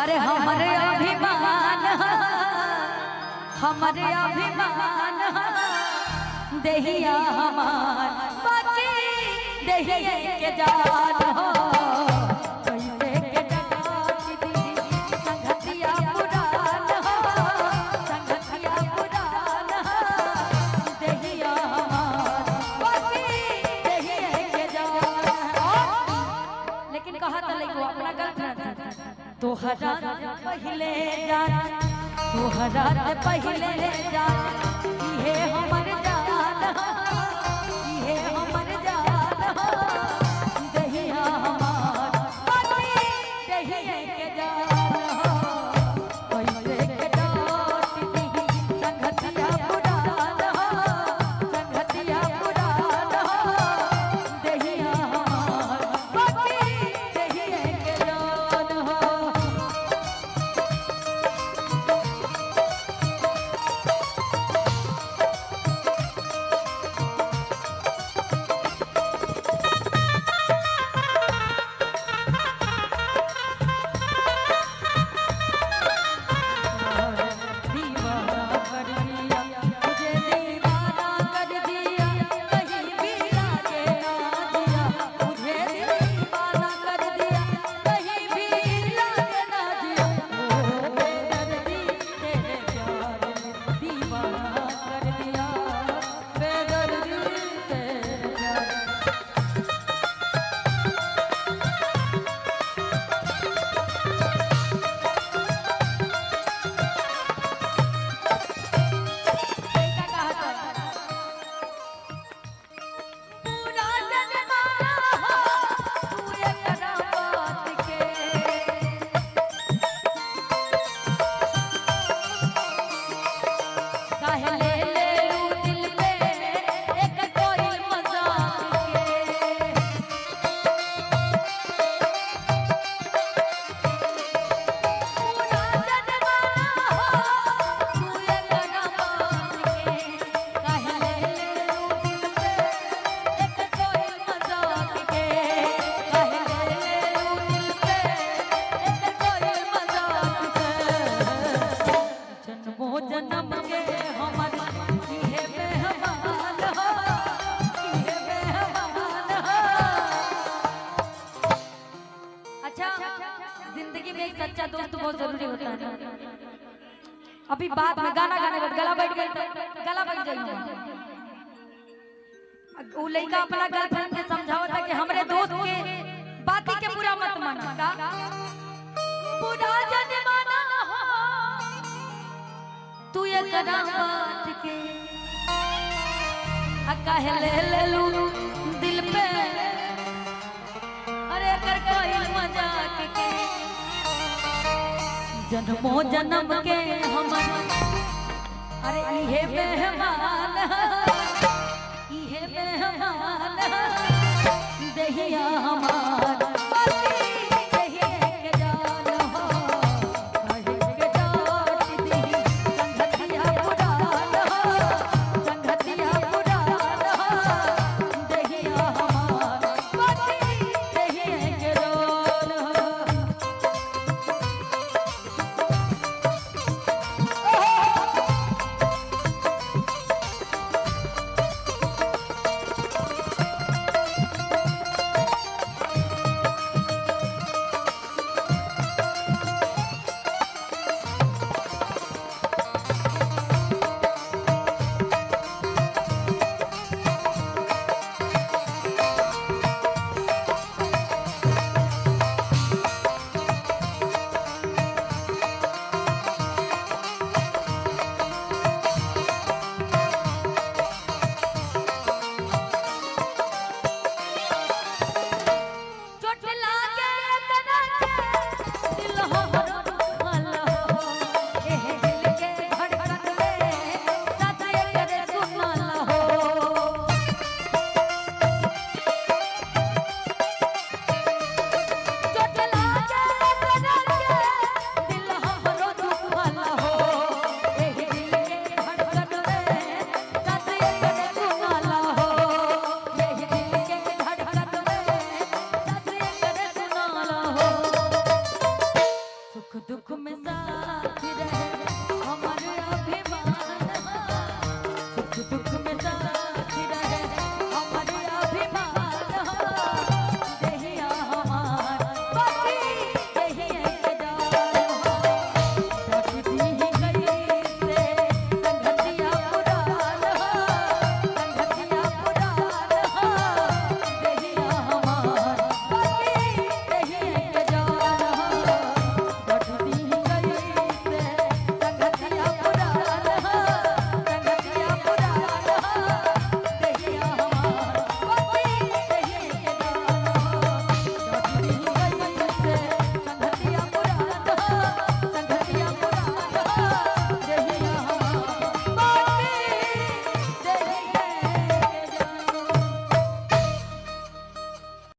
अरे हमारे अभिमान हमारे अभिमान देहिया हमार बाकी देहिया के जान हो कैसे के जगाती दी संगतिया पुरान हो संगतिया पुरान हो देहिया हमार बाकी देहिया के जान। लेकिन कहा था लेको अपना गर्लफ्रेंड तोहरा पहले जान तोहरा पहले जान ये हमर जान ये हमर जान दहिया हमार बाकी दहिया के जान कैसे के डाटी संगतिया पुरान संगतिया पुरान दहिया हमार बाकी दहिया के जान जन्म के हमर इहे मेहमान हो इहे मेहमान हो। अच्छा जिंदगी में एक सच्चा दोस्त बहुत जरूरी होता है। अभी बाद में गाना गाने बाद गला बैठ गया गला बैठ जाएगा। वो लड़का अपना गर्लफ्रेंड के समझावता कि हमरे दोस्त के बाती के पूरा मत माना का पूरा जनमाना हो तू ये करा बात के कहे ले लू दिल पे अरे कर कोई मजाक के जन्मो जन्म के हमर अरे इहे मेहमान इहे मेहमान दहिया हमार सुख दुख में साथ रहे